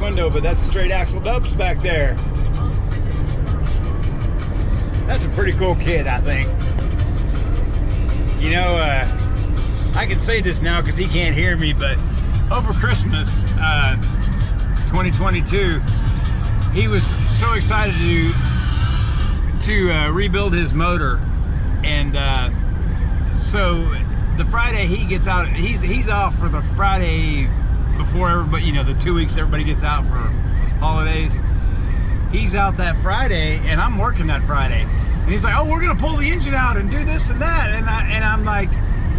window, but that's straight axle dubs back there. That's a pretty cool kid, I think. You know, I can say this now because he can't hear me, but over Christmas 2022, he was so excited to rebuild his motor, and so the Friday he gets out, he's off for the Friday before everybody, you know, the 2 weeks everybody gets out for holidays. He's out that Friday, and I'm working that Friday. And he's like, oh, we're gonna pull the engine out and do this and that. And I'm like,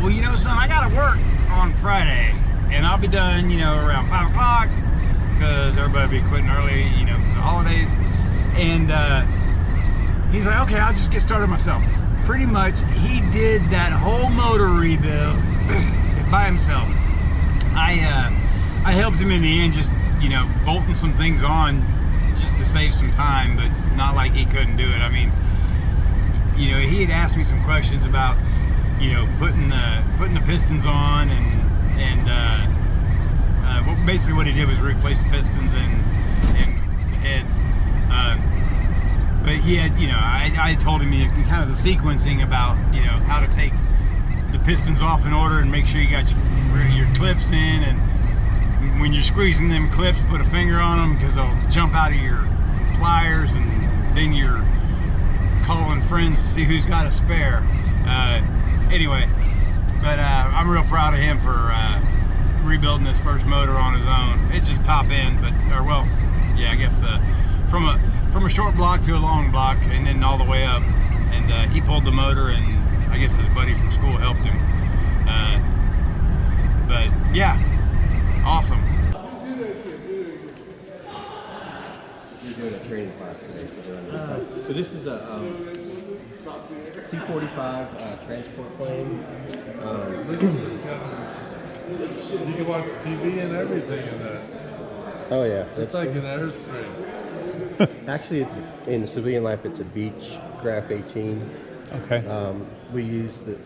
well, you know, son, I gotta work on Friday, and I'll be done, you know, around 5 o'clock, because everybody will be quitting early, you know, because of the holidays. And he's like, okay, I'll just get started myself. Pretty much, he did that whole motor rebuild by himself. I helped him in the end, just, you know, bolting some things on just to save some time, but not like he couldn't do it. I mean, you know, he had asked me some questions about, you know, putting the pistons on, and basically what he did was replace the pistons and head. But he had, you know, I told him kind of the sequencing about, you know, how to take the pistons off in order and make sure you got your clips in, and when you're squeezing them clips, put a finger on them because they'll jump out of your pliers, and then you're calling friends to see who's got a spare. Anyway, but I'm real proud of him for rebuilding his first motor on his own. It's just top end, but, or well, yeah, I guess from a short block to a long block, and then all the way up. And he pulled the motor, and I guess his buddy from school helped him. But yeah, awesome. You're doing a training class today. So this is a C-45 transport plane. You can watch TV and everything in that. Oh yeah, It's like an airstream. Actually, it's in civilian life. It's a Beechcraft 18. Okay. We use the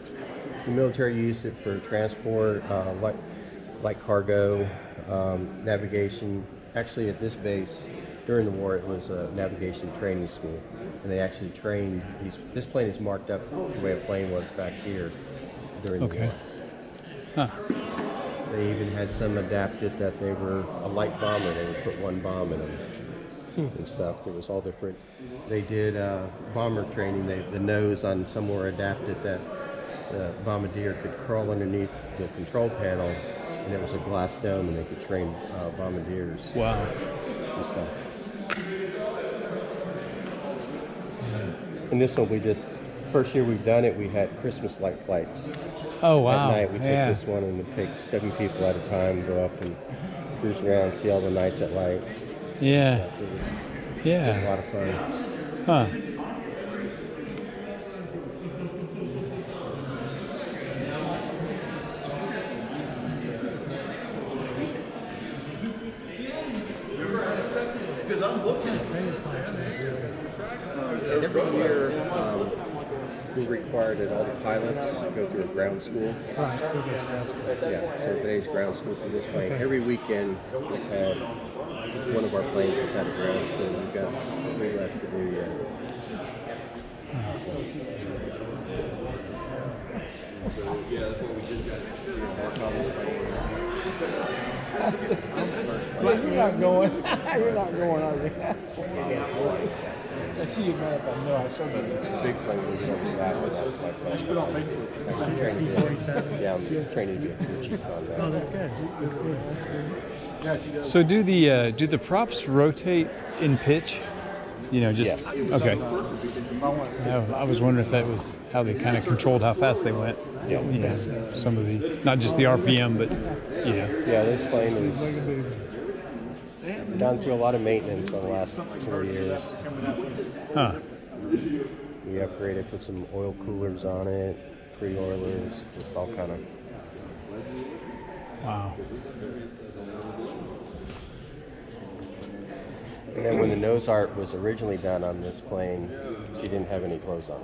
military used it for transport, like cargo, navigation. Actually, at this base during the war, it was a navigation training school, and they actually trained these. This plane is marked up the way a plane was back here during the war. Huh. They even had some adapted that they were a light bomber. They would put one bomb in them and stuff. It was all different. They did bomber training. The nose on some were adapted that the bombardier could crawl underneath the control panel, and it was a glass dome, and they could train bombardiers. Wow. And stuff. And this one, first year we've done it, we had Christmas light flights. Oh wow. At night we took this one, and we take 7 people at a time, go up and cruise around, see all the nights at light. Yeah. It was Yeah. a lot of fun. Huh. Because I'm looking. And every year we're required that all the pilots go through a ground school. Right, ground school. Yeah, so today's ground school for this plane. Every weekend we've had one of our planes has had a ground school. We've got 3 left to do yet. So yeah, that's what we just got. That's how the Well, you're not going. You're not going, are you? She is mad if I know I showed you. big plane was over the back, but that's my plane. Put on Facebook. I'm training to be, yeah, I'm training to be a crew chief on that. Oh, that's good. That's good. That's good. So do the props rotate in pitch? You know, just okay. I was wondering if that was how they kind of controlled how fast they went. Yeah. You know, some of the, not just the RPM, but you know. Yeah, this plane has gone through a lot of maintenance in the last 4 years. Huh. We upgraded, put some oil coolers on it, pre-oilers, just all kind of. Wow. And then when the nose art was originally done on this plane, she didn't have any clothes on.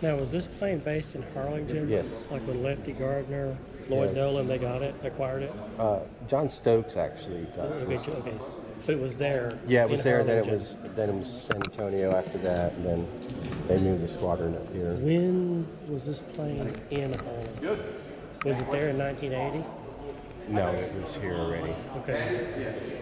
Now, was this plane based in Harlingen? Yes. Like when Lefty Gardner, Lloyd Yes. Nolan, they acquired it? John Stokes actually got Okay, it. okay. But it was there. Yeah, it was in there. Harlingen. Then it was San Antonio after that, and then they moved the squadron up here. When was this plane in Harlingen? Was it there in 1980? No, it was here already. Okay.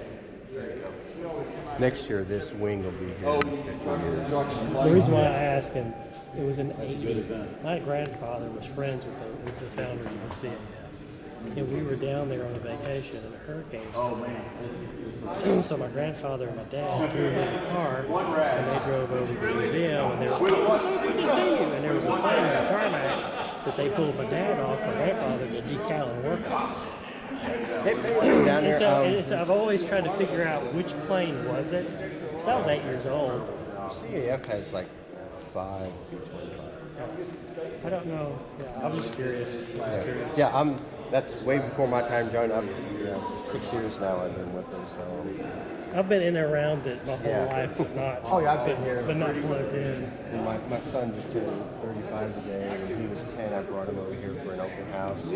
Next year, this wing will be here in 50 years. The reason why I asked him, it was in 80. My grandfather was friends with the founder of the CAF. And we were down there on a vacation and a hurricane started. So my grandfather and my dad threw me in the car and they drove over to the museum and they were like, oh, it's so good to see you. And there was a plane on the tarmac that they pulled my dad off, my grandfather, to decal and work on. They painted down And there. so I've always tried to figure out which plane was it. Because I was 8 years old. CAF has like 5 B-25s. I don't know. Yeah, I'm just curious. Yeah, that's way before my time, John. I'm 6 years now. I've been with them, so. I've been in and around it my whole Yeah. life, but not. Oh, yeah, I've been here. but not plugged in. And my son just turned 35 today. When he was 10, I brought him over here for an open house. Oh,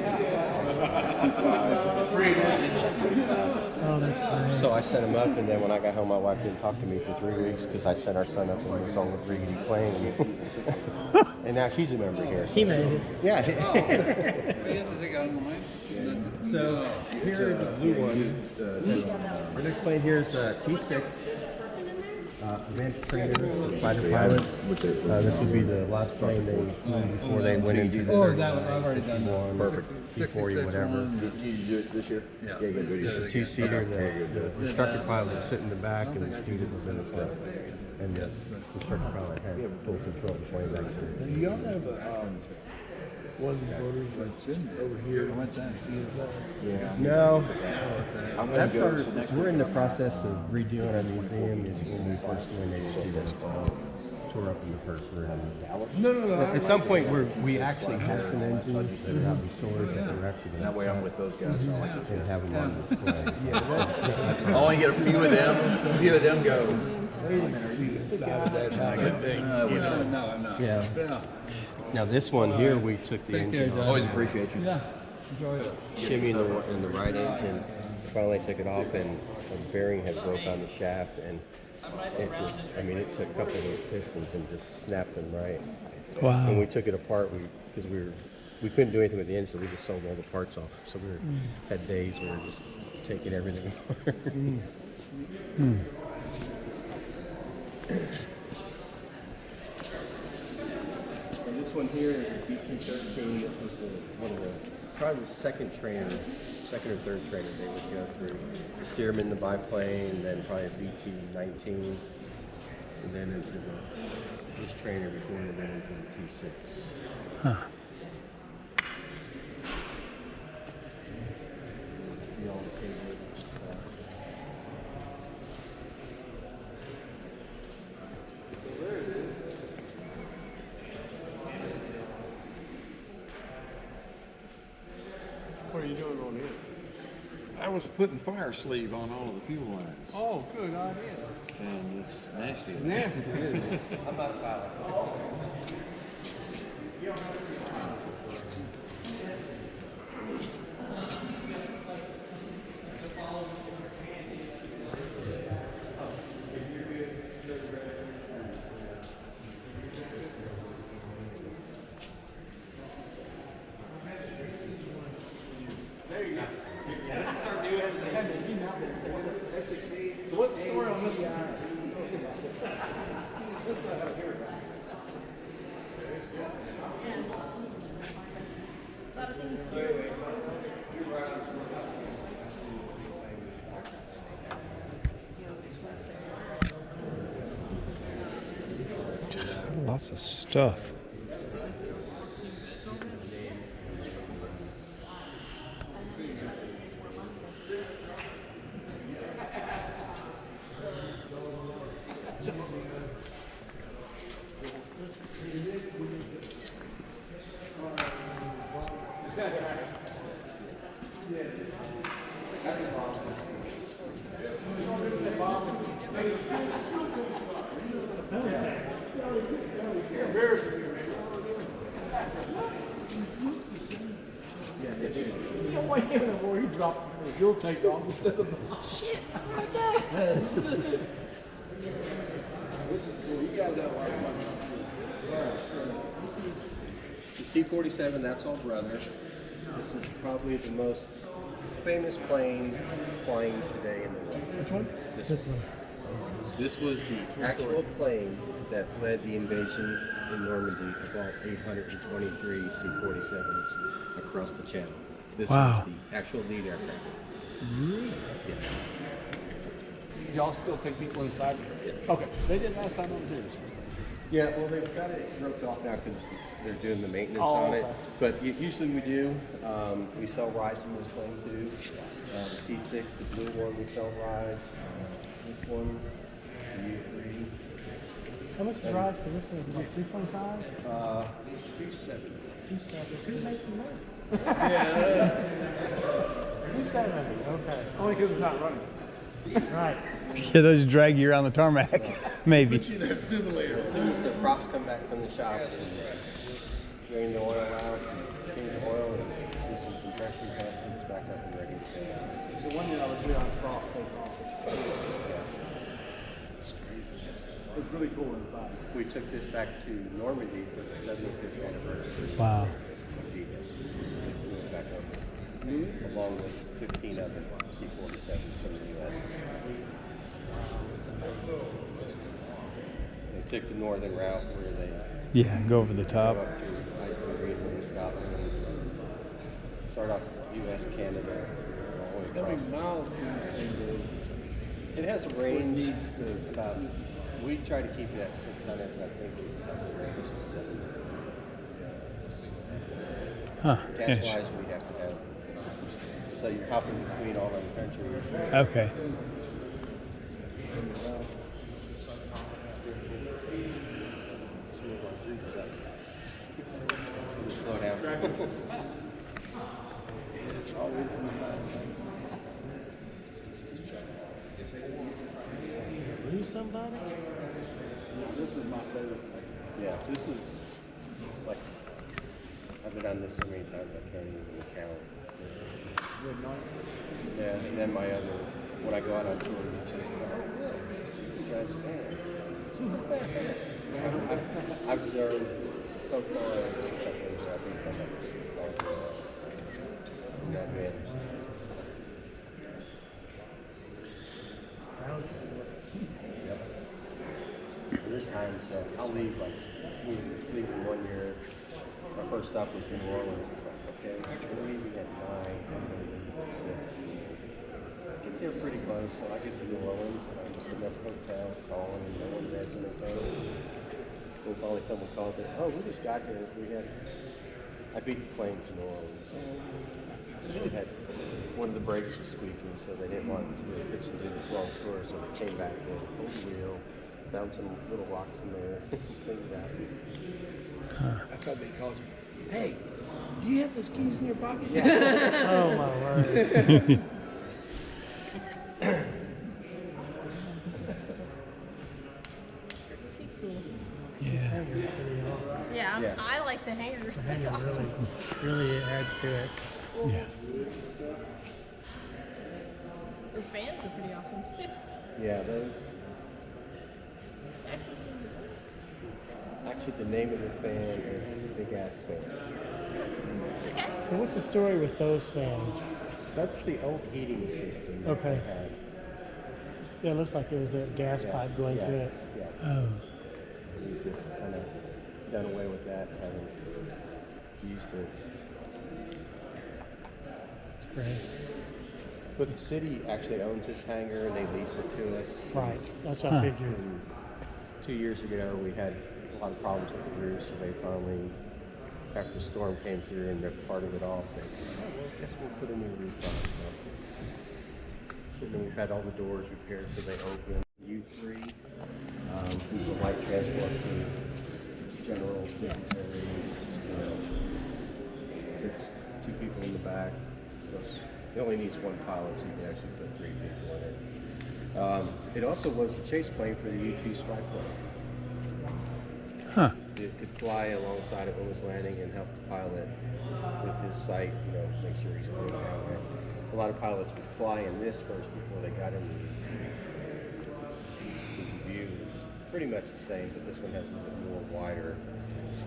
that's great. So I set him up, and then when I got home, my wife didn't talk to me for 3 weeks because I sent our son up in this old rickety plane. And now she's a member here. He made it. Yeah. So Here is the blue one. Our next plane here is T6. Advanced trainer, fighter pilots. This would be the last plane they flew before they went into the I've already done that. perfect C40, whatever. Did you do it this year? Yeah. It's a two-seater. The instructor pilot would sit in the back, and the student was in the front. And the instructor pilot had full control of the plane back there. Do y'all have one of these motors over here? Yeah. No. That's we're in the process of redoing our museum. Is when we first donated to the tore up in the first room. No. At some point, we actually have some engines that are out in storage that we're actually going to. That way I'm with those guys. And have them on display. I only get a few of them. A few of them go. Waiting to see the inside of that thing. No, I'm not. Yeah. Now this one here, we took the engine off. Always appreciate you. Shimmy in the right engine. Finally took it off, and a bearing had broke on the shaft, and it just, it took a couple of those pistons and just snapped them right. Wow. When we took it apart, because we couldn't do anything with the engine, so we just sold all the parts off. So we had days where we were just taking everything apart. And this one here is a BT-13. This was probably the second or third trainer they would go through. Steer them in the biplane, then probably a BT-19, and then into this trainer before they went into the T6. Huh. See all the cables and stuff. What are you doing on here? I was putting fire sleeve on all of the fuel lines. Oh, good idea. And it's nasty. Nasty, isn't it? I'm not a pilot. So what's the story on this guy? Lots of stuff. Embarrassing. giving him more, he dropped the fuel tank off instead of the shit. This is cool. You guys have a lot of fun. The C-47, that's all brother. This is probably the most famous plane flying today in the world. Which one? This one. This was the actual plane that led the invasion in Normandy of all 823 C-47s across the channel. This was the actual lead aircraft. Really? Yes. Do y'all still take people inside? Okay. They did last time over here. Yeah, well, they've got it roped off now because they're doing the maintenance Oh, on it. okay. But usually we do. We sell rides in this plane too. The P6, the blue one, we sell rides. This one, the U3. How much is rides for this one? Is it like 325? 370. 270. Who makes the money? Yeah. 270. Okay. Only because it's not running. Right. Yeah, those drag you around the tarmac, maybe. Put you in that simulator. As soon as the props come back from the shop, drain the oil out, change the oil, and do some compression tests, it's back up and ready to go. So one year I was here on soft take off. It's crazy. It's really cool inside. We took this back to Normandy for the 75th anniversary. Wow. We went back over, along with 15 other C-47s from the U.S. They took the northern route where they Yeah, go over the go top. up to Iceland, Greenland, Scotland, start off U.S., Canada, all the way How many across. miles can this thing do? It has a range of about, we try to keep it at 600, but I think it has a range of 700. Huh. Gas-wise, we have to have, so you're hopping between all those countries. Okay. Slow down. It's always in my mind. Lose somebody? This is my favorite thing. Yeah, this is like, I've been on this so many times I can't even count. Good night. Yeah, and then my other, when I go out on tour, it's like, oh, these guys are fans. I've learned so far since I've been here, I think I'm like 6,000 miles in that van. Yep. And there's times that I'll leave, like, we were leaving one year, our first stop was New Orleans. It's like, okay, we're leaving at 9, I'm going to leave at 6. Get there pretty close, so I get to New Orleans, and I'm just in that hotel calling, and no one's answering their phone. And finally someone called it, oh, we just got here. I beat the plane to New Orleans. They had, one of the brakes was squeaking, so they didn't want to pitch to do this long tour, so they came back in, pulled the wheel, found some little rocks in there, cleaned it out. I thought they called you. Hey, do you have those keys in your pocket? Oh my word. Yeah. Yeah, Yeah. I like the hangers. That's Hanger awesome. really adds to it. Yeah. Those fans are pretty awesome too. Yeah, those, actually the name of the fan is Big Ass Fan. Okay. So what's the story with those fans? That's the old heating system that Okay. they had. Yeah, it looks like there was a gas pipe going yeah, through it. Yeah. Oh. We just kind of done away with that, haven't used it. It's great. But the city actually owns this hangar and they lease it to us. Right. That's what I figured. And 2 years ago, we had a lot of problems with the roof, so they finally, after the storm came through and ripped part of it off, they said, oh, well, I guess we'll put a new roof on. So then we've had all the doors repaired so they open. U3, the light transport for general dignitaries, sits 2 people in the back. It only needs 1 pilot, so you can actually put 3 people in it. It also was the chase plane for the U-2 spy plane. Huh. could fly alongside it when it was landing and help the pilot with his sight, make sure he's coming down there. A lot of pilots would fly in this first before they got into the view. It's pretty much the same, but this one has a little bit more wider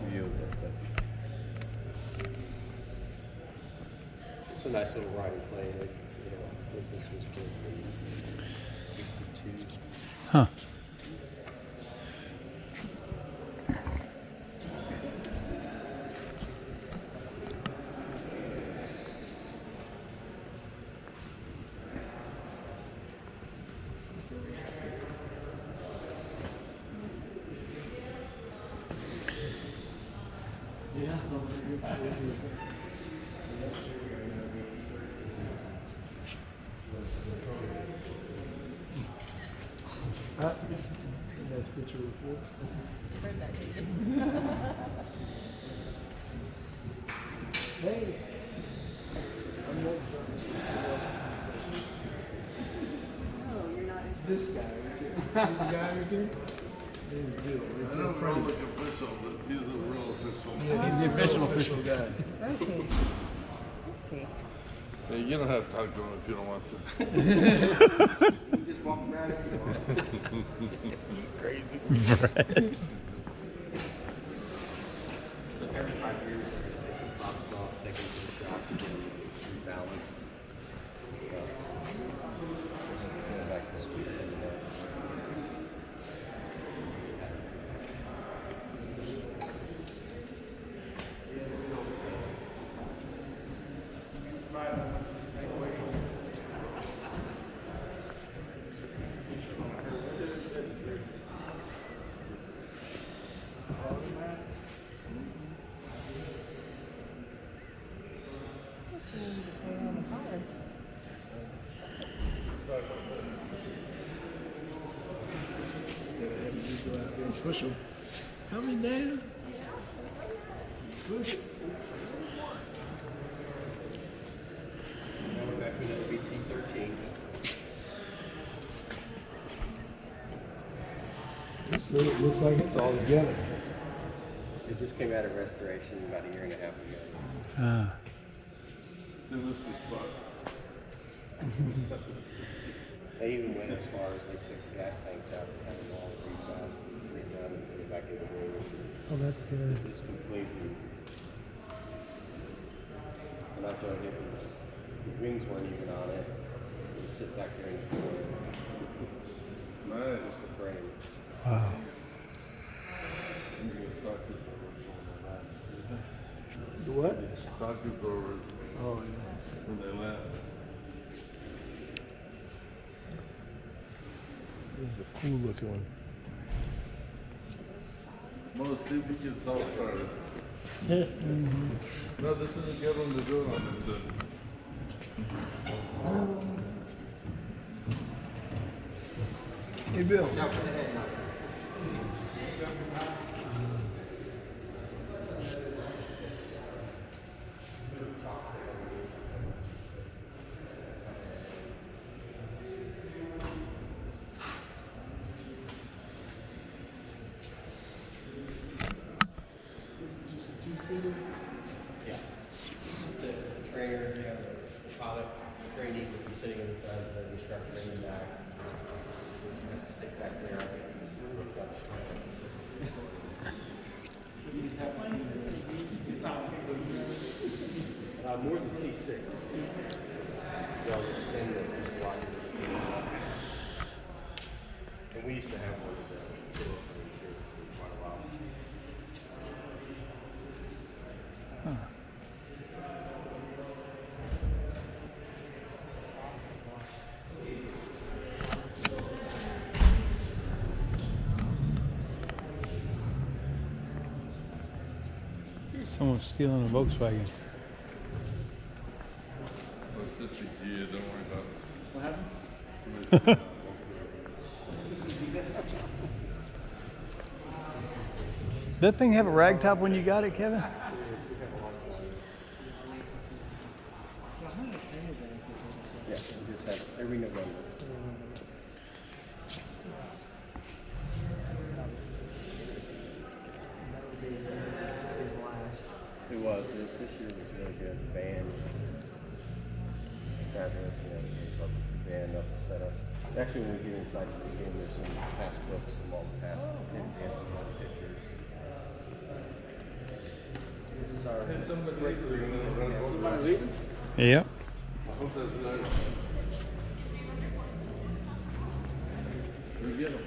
view of it. But it's a nice little riding plane. I think this was built in 62. Huh. Nice picture before. Heard that, David. Hey. I'm not this guy right there. The guy right there? Name's Bill. I know we're all like official, but he's a real official. Yeah, he's the official guy. Okay. Okay. Yeah, you don't have to talk to him if you don't want to. Just walk around if you want. Crazy. Right. So every 5 years, they're going to take the tops off, take them to the shop, and get them rebalanced. Go back to school. Go out there and push him. How many down? Push. Now we're back to another BT-13. This looks like it's all together. It just came out of restoration about a year and a half ago. Ah. Then this is spot. They even went as far as they took the gas tanks out and had them all redone and put it back in the wings. Oh, that's good. It's completely. And I thought it was, the wings weren't even on it. It was sit back there in the corner. Nice. Just the frame. Wow. The what? Socket doors Oh, yeah. when they land. This is a cool looking one. Well, let's see if we can self started. No, this is a good one to do it on. Hey, Bill. Yeah. This is the trainer, the pilot trainee would be sitting in the front, the instructor in the back. Has to stick back there. It's hooked up. More than T6. They'll extend the block. And we used to have one of them here for quite a while. Someone's stealing a Volkswagen. Well, it's just a G, don't worry about it. What happened? That thing have a rag top when you got it, Kevin? Yeah, we just have every November. It was. This year was really good. The band was fabulous. You know, the band up set up. Actually, when we get inside the museum, there's some past books from all the past dances and pictures. This is our great Somebody leaving? Yep. I hope that's nice. We get 'em.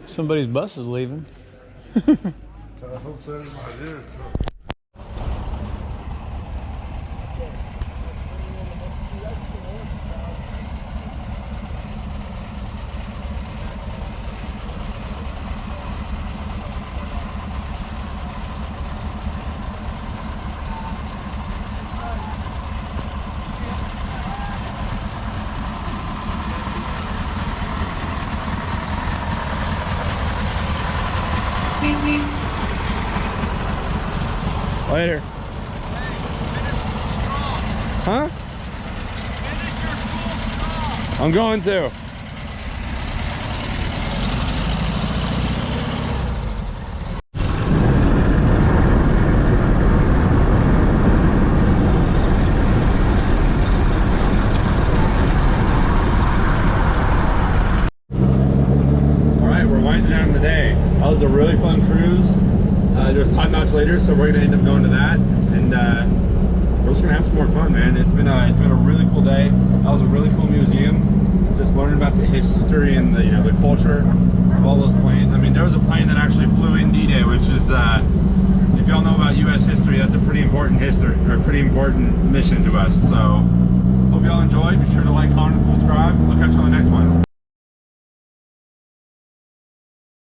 Somebody's bus is leaving. I hope that's my dear. Later. Huh? I'm going to. Alright, we're winding down the day. That was a really fun cruise. There's 5 knots later, so we're gonna end up going to that, and we're just gonna have some more fun, man. It's been a really cool day. That was a really cool museum. Just learning about the history and the the culture of all those planes. I mean, there was a plane that actually flew in D-Day, which is if y'all know about U.S. history, that's a pretty important history or a pretty important mission to us. So hope y'all enjoyed. Be sure to like, comment, and subscribe. I'll catch you on the